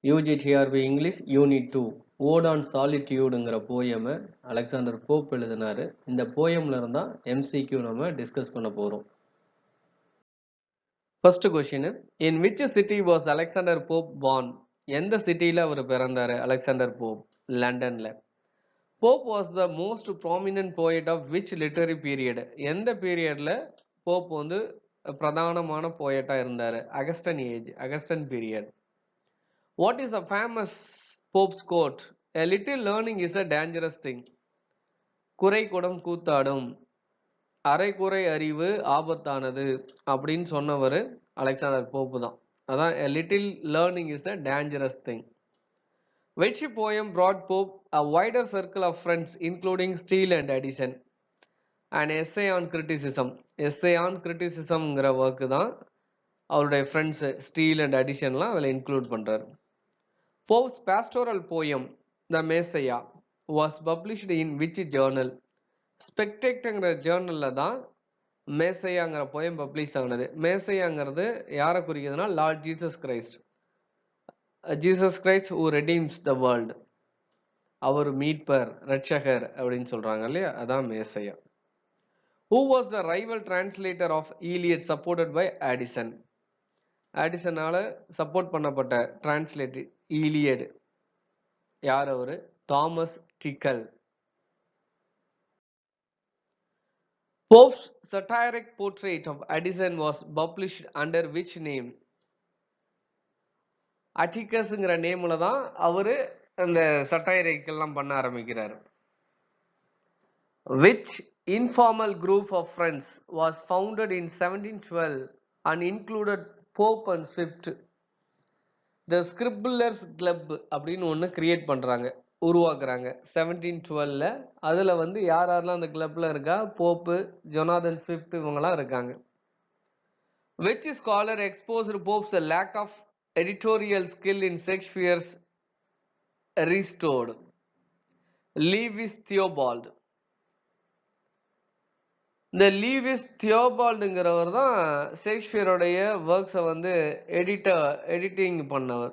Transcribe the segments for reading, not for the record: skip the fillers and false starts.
UGTRB English Unit 2 Ode on Solitudeங்கிற போயமை Alexander Pope எழுதினாரு. இந்த போயம்ல இருந்தா MCQ நம்ம டிஸ்கஸ் பண்ண போறோம். First question, in which city was Alexander Pope born? எந்த சிட்டில அவர் பிறந்தாரு? அலெக்சாண்டர் போப் லண்டன்ல. Pope was the most prominent poet of which literary period? எந்த பீரியட்ல போப் வந்து பிரதானமான போயட்டா இருந்தாரு? அகஸ்டன் age, அகஸ்டன் period. What is a famous Pope's quote? A little learning is a dangerous thing. குறை குடம் கூத்தாடும், அரைக்குறை அறிவு ஆபத்தானது அப்படின்னு சொன்னவர் அலெக்சாண்டர் போப் தான். அதான் a little learning is a dangerous thing. Which poem brought Pope a wider circle of friends including Steele and Addison? An essay on criticism. Essay on criticismங்கிற ஒர்க்கு தான் அவருடைய ஃப்ரெண்ட்ஸ் ஸ்டீல் அண்ட் அடிஷன்லாம் அதில் include பண்ணுறாரு. Pope's pastoral poem, The Messiah, was published in which journal? ஸ்பெக்டேக்ட்ங்கிற ஜேர்னல்ல தான் மேசையாங்கிற poem publish ஆனது. மேசையாங்கிறது யாரை குறிக்குதுன்னா lord Jesus Christ. Jesus Christ who redeems the world. அவர் மீட்பர், ரட்சகர் அப்படின்னு சொல்றாங்க இல்லையா, அதான் மேசையா. Who was the rival translator of Iliad supported by Addison? ஆடிசனால சப்போர்ட் பண்ணப்பட்ட டிரான்ஸ்லேட்டர் ஈலியட் யார்? அவரு Thomas Tickell. Pope's satiric portrait of Addison was published under which name? அட்டிகஸ்ங்கிற நேம்ல தான் அவரு அந்த சட்டைரிக் எல்லாம் பண்ண ஆரம்பிக்கிறார். Which informal group of friends was founded in 1712 and included Pope and Swift? The Scribblers Club அப்படின்னு ஒன்று கிரியேட் பண்றாங்க, உருவாக்குறாங்க 1712ல. அதுல வந்து யார் யாரெல்லாம் அந்த கிளப்ல இருக்கா? போப்பு, ஜொனாதன் ஸ்விஃப்ட் இவங்கெல்லாம் இருக்காங்க. Which scholar exposed Pope's lack of editorial skill in Shakespeare's Restored? Lewis Theobald. இந்த லீவிஸ் தியோபால்டுங்கிறவர் தான் ஷேக்ஸ்பியருடைய ஒர்க்ஸை வந்து எடிட்டிங் பண்ணவர்.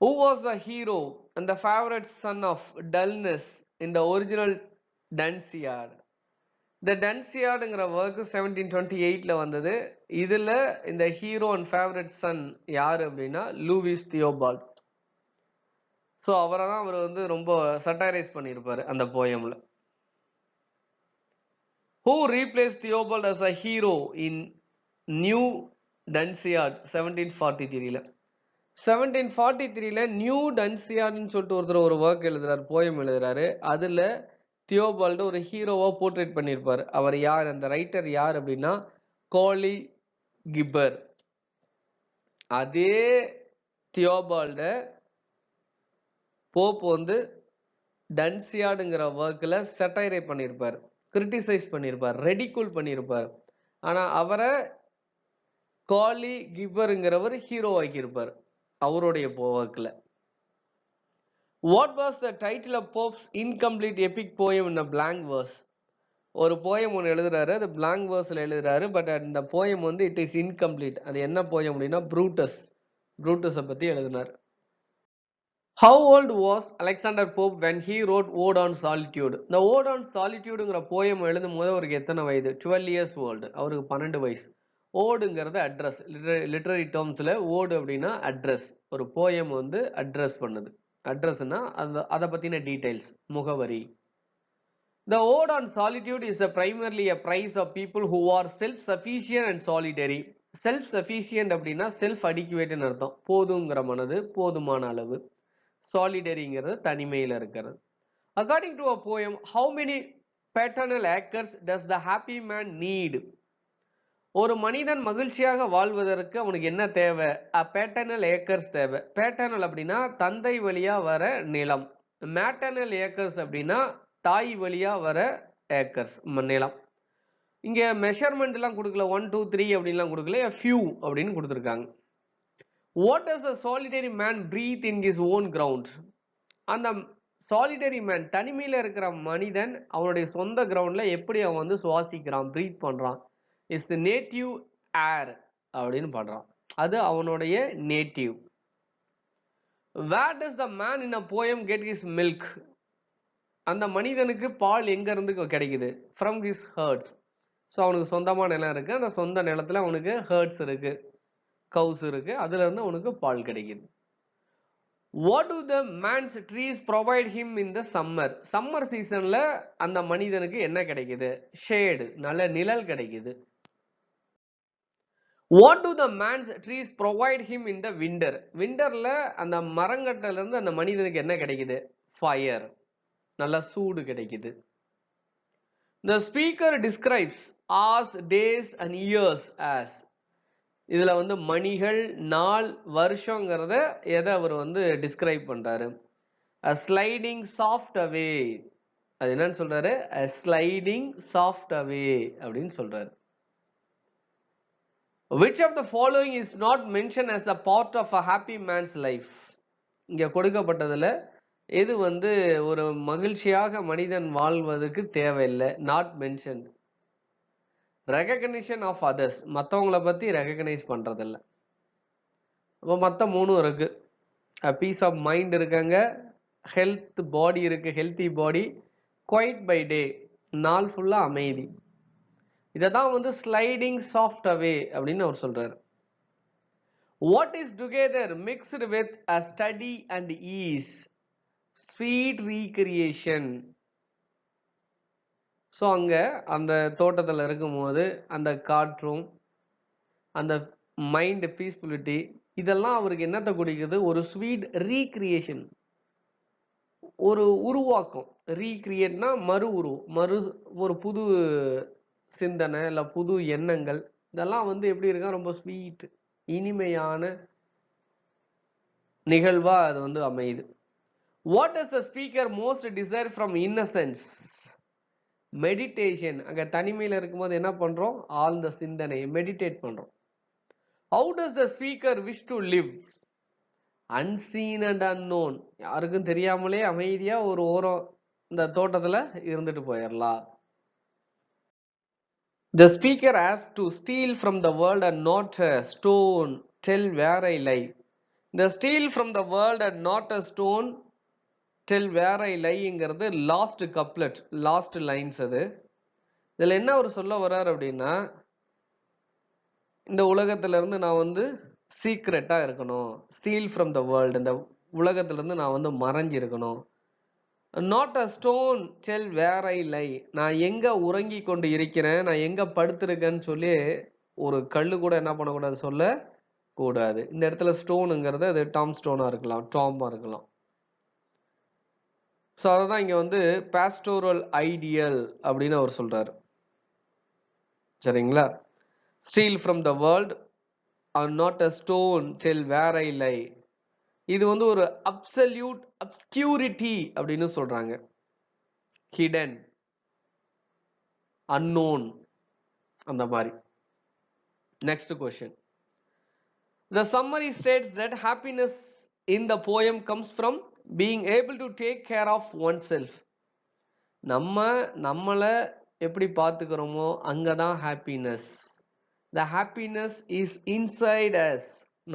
Who was the hero and the favorite son of Dullness in the original Dunciad? இந்த டன்சியாடுங்கிற work 1728ல வந்தது. இதுல இந்த ஹீரோ அண்ட் ஃபேவரட் சன் யாரு அப்படின்னா லூவிஸ் தியோபால்ட். ஸோ அவரை தான் அவர் வந்து ரொம்ப சட்டைரைஸ் பண்ணியிருப்பாரு அந்த போயம்ல. Who replaced Theobald as a hero in New Dunciad 1743ல? 1743ல நியூ டன்சியாட்னு சொல்லிட்டு ஒருத்தர் ஒரு ஒர்க் எழுதுறாரு, போயம் எழுதுறாரு. அதுல தியோபால்டு ஒரு ஹீரோவா போர்ட்ரேட் பண்ணியிருப்பாரு. அவர் யார்? அந்த ரைட்டர் யார் அப்படின்னா கோலி கிப்பர். அதே தியோபால்ட போப் வந்து டன்சியாடுங்கிற ஒர்க்ல சட்டைரை பண்ணியிருப்பார், கிரிட்டிசைஸ் பண்ணியிருப்பார், ரெடிகூல் பண்ணியிருப்பார். ஆனா அவரை காலி கிப்பருங்கிறவர் ஹீரோ ஆக்கியிருப்பார் அவருடைய ஒர்க்ல. What was the title of Pope's incomplete epic poem in blank verse? ஒரு போயம் ஒன்று எழுதுறாரு, அது blank verseல எழுதுறாரு. பட் அந்த போயம் வந்து இட் இஸ் இன்கம்ப்ளீட். அது என்ன போயம் அப்படின்னா ப்ரூட்டஸ். ப்ரூட்டஸை பத்தி எழுதினார். How old was Alexander Pope when he wrote Ode on Solitude? இந்த Ode on Solitudeங்கிற போயம் எழுதும் போது அவருக்கு எத்தனை வயது? 12 years old. அவருக்கு 12 வயசு. ஓடுங்கிறது அட்ரஸ். லிட்டரரி டேர்ம்ஸ்ல ஓடு அப்படின்னா அட்ரஸ். ஒரு போயம் வந்து அட்ரஸ் பண்ணுது. அட்ரஸ்னா அதை பத்தின டீடைல்ஸ், முகவரி. The Ode on Solitude is primarily a praise of people who are self-sufficient and solitary. Self-sufficient அப்படின்னா செல்ஃப் அடிக்குவேட்னு அர்த்தம். போதுங்கிற மனது, போதுமான அளவு. சாலிடரிங்கிறது தனிமையில் இருக்கிறது. According to a poem, how many paternal acres does the happy man need? ஒரு மனிதன் மகிழ்ச்சியாக வாழ்வதற்கு அவனுக்கு என்ன தேவை? பேட்டர்னல் ஏக்கர்ஸ் தேவை. பேட்டர்னல் அப்படின்னா தந்தை வழியா வர நிலம். மேட்டர்னல் ஏக்கர்ஸ் அப்படின்னா தாய் வழியா வர ஏக்கர்ஸ் நிலம். இங்க மெஷர்மெண்ட் எல்லாம் கொடுக்கல, 1 2 3 அப்படின்லாம் கொடுக்கல, few அப்படின்னு கொடுத்துருக்காங்க. What does a solitary man breathe in his own ground? அந்த சாலிடரி மேன், தனிமையில இருக்கிற மனிதன் அவனுடைய சொந்த கிரவுண்ட்ல எப்படி அவன் வந்து சுவாசிக்கிறான், பிரீத் பண்றான்? இஸ் நேட்டிவ் ஏர் அப்படின்னு பண்றான். அது அவனுடைய native. Where does the man in a poem get his milk? அந்த மனிதனுக்கு பால் எங்க இருந்து கிடைக்குது? From his herds. ஸோ அவனுக்கு சொந்தமா நிலம் இருக்கு. அந்த சொந்த நிலத்துல அவனுக்கு ஹெர்ட்ஸ் இருக்கு, கவுஸ் இருக்கு. அதுல இருந்து அவனுக்கு பால் கிடைக்குது. What do the man's trees provide him in the summer? Summer சீசன்ல அந்த மனிதனுக்கு என்ன கிடைக்குது? ஷேடு, நல்ல நிழல் கிடைக்குது. What do the man's trees provide him in the winter? விண்டர்ல அந்த மரங்கட்டல இருந்து அந்த மனிதனுக்கு என்ன கிடைக்குது? ஃபயர், நல்ல சூடு கிடைக்குது. The speaker describes hours, days and years as. இதுல வந்து மணிகள், நாள், வருஷங்கிறத எதை அவர் வந்து டிஸ்கிரைப் பண்றாரு? A sliding soft away. அது என்னன்னு சொல்றாரு? A sliding soft away அப்படின்னு சொல்றாரு. Which of the following is not mentioned as the part of a happy man's life? இங்க கொடுக்கப்பட்டதுல எது வந்து ஒரு மகிழ்ச்சியாக மனிதன் வாழ்வதற்கு தேவையில்லை? Not mentioned. Recognition of others. மற்றவங்கள பத்தி ரெகக்னைஸ் பண்றதில்ல. அப்போ மற்ற மூணும் இருக்கு. பீஸ் ஆஃப் மைண்ட் இருக்காங்க, ஹெல்த் பாடி இருக்கு, healthy body, quiet by day, நாள் ஃபுல்லா அமைதி. இதை தான் வந்து ஸ்லைடிங் சாஃப்ட் அவே அப்படின்னு அவர் சொல்றாரு. What is together mixed with a study and ease? Sweet recreation. So அங்க அந்த தோட்டத்தில் இருக்கும்போது அந்த காற்றும், அந்த மைண்ட் பீஸ்ஃபுல்லிட்டி, இதெல்லாம் அவருக்கு என்னத்தை குடிக்குது? ஒரு ஸ்வீட் ரீக்ரியேஷன், ஒரு உருவாக்கம். ரீக்ரியேட்னா ஒரு புது சிந்தனை இல்ல புது எண்ணங்கள், இதெல்லாம் வந்து எப்படி இருக்கா? ரொம்ப ஸ்வீட், இனிமையான நிகழ்வா அது வந்து அமையுது. What does the speaker most desire from innocence? Meditation. அங்க தனிமையில இருக்கும்போது என்ன பண்றோம்? ஆழ்ந்த சிந்தனை, மெடிடேட் பண்றோம். How does the speaker wish to live? Unseen and unknown. யாருக்கும் தெரியாமலே அமைதியா ஒரு ஓரம் இந்த தோட்டத்துல இருந்துட்டு போயிடலாம். The speaker has to steal from the world and not a stone, tell where I lie. The steal from the world and not a stone, tell where I lieங்கிறது லாஸ்ட் கப்லெட், லாஸ்ட் லைன்ஸ். அது இதுல என்ன அவர் சொல்ல வர்றார் அப்படின்னா, இந்த உலகத்துல இருந்து நான் வந்து சீக்ரெட்டா இருக்கணும். ஸ்டீல் ஃப்ரம் த வேர்ல்டு, இந்த உலகத்துல இருந்து நான் வந்து மறைஞ்சு இருக்கணும். Not a stone tell where I lie. நான் எங்க உறங்கி கொண்டு இருக்கிறேன், நான் எங்க படுத்திருக்கேன்னு சொல்லி ஒரு கல்லு கூட என்ன பண்ணக்கூடாது? சொல்ல கூடாது. இந்த இடத்துல ஸ்டோனுங்கிறது அது டாம் ஸ்டோனா இருக்கலாம், டாம்பா இருக்கலாம். ஸோ அதான் இங்க வந்து பாஸ்டோரல் ஐடியல் அப்படின்னு அவர் சொல்றாரு. சரிங்களா? Steal from the world or not a stone tell where I lie. இது வந்து ஒரு அப்சல்யூட் அப்ஸ்கியூரிட்டி அப்படின்னு சொல்றாங்க. ஹிடன், அன்னோன், அந்த மாதிரி. Next question. The summary states that happiness in the poem comes from being able to take care of oneself. நம்மளை எப்படி பார்த்துக்கிறோமோ அங்கதான் happiness. The happiness is inside us.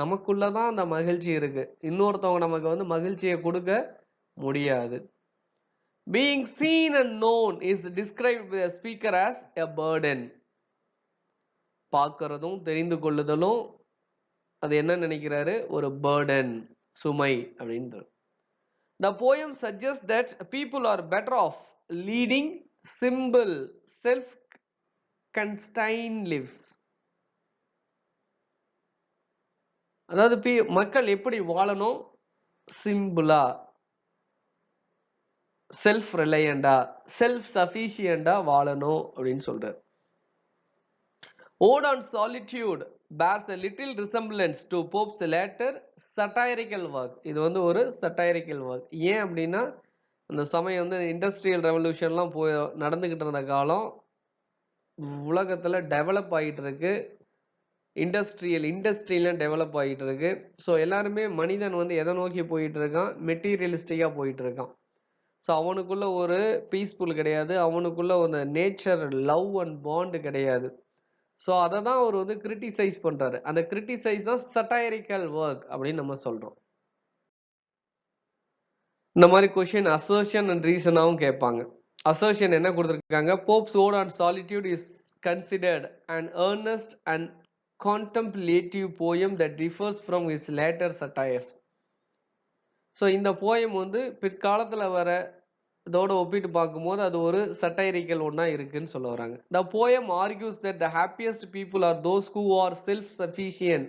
நமக்குள்ளதான் அந்த மகிழ்ச்சி இருக்கு. இன்னொருத்தவங்க நமக்கு வந்து மகிழ்ச்சியை கொடுக்க முடியாது. Being seen and known is described by the speaker as a burden. பார்க்கிறதும் தெரிந்து கொள்ளுதலும் அது என்ன நினைக்கிறாரு? ஒரு burden, சுமை அப்படின்றது. The poem suggests that people are better off leading simple, self-contained lives. அதாவது மக்கள் எப்படி வாழணும்? சிம்பிளா, செல்ஃப் ரிலையண்டா, செல்ஃப் சஃபிஷியண்டா வாழணும் அப்படின்னு சொல்றாரு. Ode on Solitude bears a little resemblance to Pope's later satirical work. இது வந்து ஒரு satirical work. ஏன் அப்படின்னா, அந்த சமயம் வந்து இண்டஸ்ட்ரியல் ரெவல்யூஷன்லாம் நடந்துகிட்டு இருந்த காலம், உலகத்துல டெவலப் ஆகிட்டு இருக்கு, இண்டஸ்ட்ரியெல்லாம் டெவலப் ஆகிட்டு இருக்கு. ஸோ எல்லாருமே மனிதன் வந்து எதை நோக்கி போயிட்டு இருக்கான்? மெட்டீரியலிஸ்டிக்கா போயிட்டு இருக்கான். ஸோ அவனுக்குள்ள ஒரு பீஸ்ஃபுல் கிடையாது, அவனுக்குள்ள ஒரு நேச்சர் லவ் அண்ட் பாண்ட் கிடையாது. ஸோ அதை தான் அவர் வந்து கிரிட்டிசைஸ் பண்றாரு. அந்த கிரிட்டிசைஸ் தான் சட்டைரிக்கல் ஒர்க் அப்படின்னு நம்ம சொல்றோம். இந்த மாதிரி கொஸ்டின் அசர்ஷன் அண்ட் ரீசனாகவும் கேட்பாங்க. அசர்ஷன் என்ன கொடுத்துருக்காங்க? Pope's ode on solitude is considered an earnest and contemplative poem that differs from his later satires. So இந்த போயம் வந்து பிற்காலத்தில் வர இதோட ஒப்பிட்டு பார்க்கும்போது அது ஒரு சட்டைரிக்கல் ஒன்றா இருக்குன்னு சொல்ல வராங்க. The poem argues that the happiest people are those who are self-sufficient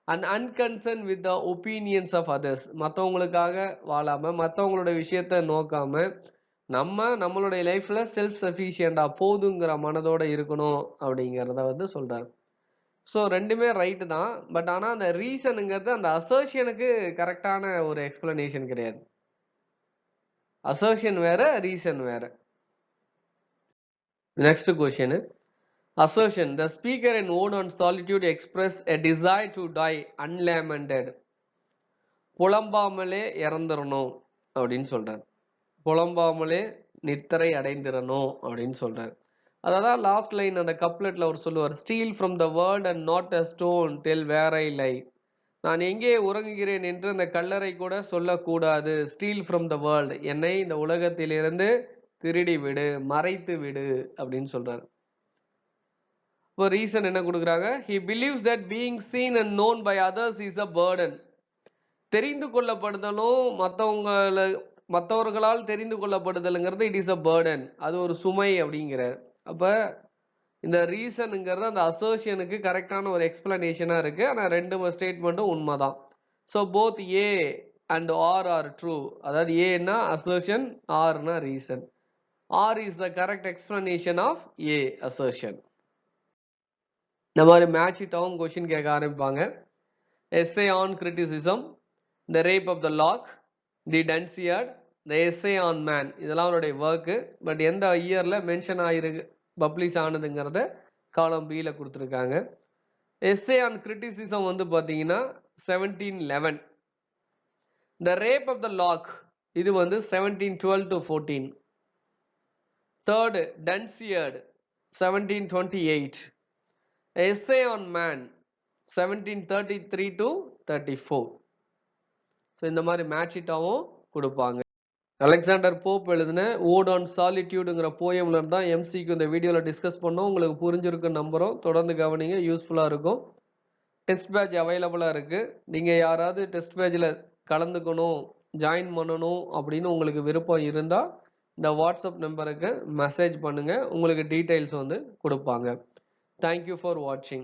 and unconcerned with the opinions of others. மற்றவங்களுக்காக வாழாம மற்றவங்களோட விஷயத்த நோக்காம நம்மளுடைய லைஃப்ல செல்ஃப் சஃபிஷியண்டா போதுங்கிற மனதோட இருக்கணும் அப்படிங்கிறத வந்து சொல்றாரு. ஸோ ரெண்டுமே ரைட்டு தான். பட் ஆனால் அந்த ரீசனுங்கிறது அந்த அசர்ஷனுக்கு கரெக்டான ஒரு எக்ஸ்பிளனேஷன் கிடையாது. அசர்ஷன் வேற, ரீசன் வேற. Next question. Assertion. The speaker in Ode on Solitude expressed a desire to die unlamented. புலம்பாமலே இறந்துடணும் அப்படின்னு சொல்றாரு. புலம்பாமலே நித்திரை அடைந்திரணும் அப்படின்னு சொல்றாரு. அதான் லாஸ்ட் லைன் அந்த கப்லெட்ல அவர் சொல்லுவார், steal from the world and not a stone tell where I lie. நான் எங்கே உறங்குகிறேன் என்று அந்த கல்லறை கூட சொல்லக்கூடாது. ஸ்டீல் ஃப்ரம் த வேர்ல்டு, என்னை இந்த உலகத்திலிருந்து திருடி விடு, மறைத்து விடு அப்படின்னு சொல்றாரு. இப்போ ரீசன் என்ன கொடுக்குறாங்க? he believes that being seen and known by others is a burden. தெரிந்து கொள்ளப்படுதலும் மற்றவர்களால் தெரிந்து கொள்ளப்படுதலுங்கிறது இட் இஸ் அ பேர்டன், அது ஒரு சுமை அப்படிங்கிறார். அப்ப இந்த ரீசனுங்கிறது அந்த அசோசியனுக்கு கரெக்டான ஒரு எக்ஸ்பிளனேஷனா இருக்கு. ஆனா ரெண்டு ஸ்டேட்மெண்ட்டும் உண்மைதான். So both A and R are true. அதாவது ஏன்னா அசர்ஷன், ஆர்னா reason. R is the correct explanation of A assertion. இந்த மாதிரி மேட்ச் டவுன் கொஸ்டின் கேட்க ஆரம்பிப்பாங்க. Essay on criticism, the rape of the lock, the Dunciad, the essay on man, இதெல்லாம் அவருடைய work. But எந்த இயர்ல மென்ஷன் ஆயிருக்கு, பப்ளிஷ் ஆனதுங்கிறத காலம் பியில் கொடுத்துருக்காங்க. எஸ்ஏ ஆன் கிரிட்டிசிசம் வந்து பார்த்தீங்கன்னா 1711. The rape of the lock இது வந்து 1712 to 14. Third Dunciad 1728. essay on man 1733 to 34. So இந்த மாதிரி மேட்ச் இட்டாவும் கொடுப்பாங்க. அலெக்சாண்டர் போப் எழுதின ஓட் ஆன் சாலிட்யூடுங்கிற போயம்ல இருந்தால் எம்சிக்கு இந்த வீடியோவில் டிஸ்கஸ் பண்ணோம். உங்களுக்கு புரிஞ்சிருக்குன்னு நம்புகிறோம். தொடர்ந்து கவனிங்க, யூஸ்ஃபுல்லாக இருக்கும். டெஸ்ட் பேட்ச் அவைலபிளாக இருக்குது. நீங்கள் யாராவது டெஸ்ட் பேட்சில் கலந்துக்கணும், ஜாயின் பண்ணணும் அப்படின்னு உங்களுக்கு விருப்பம் இருந்தால் இந்த வாட்ஸ்அப் நம்பருக்கு மெசேஜ் பண்ணுங்கள். உங்களுக்கு டீட்டெயில்ஸ் வந்து கொடுப்பாங்க. Thank you for watching.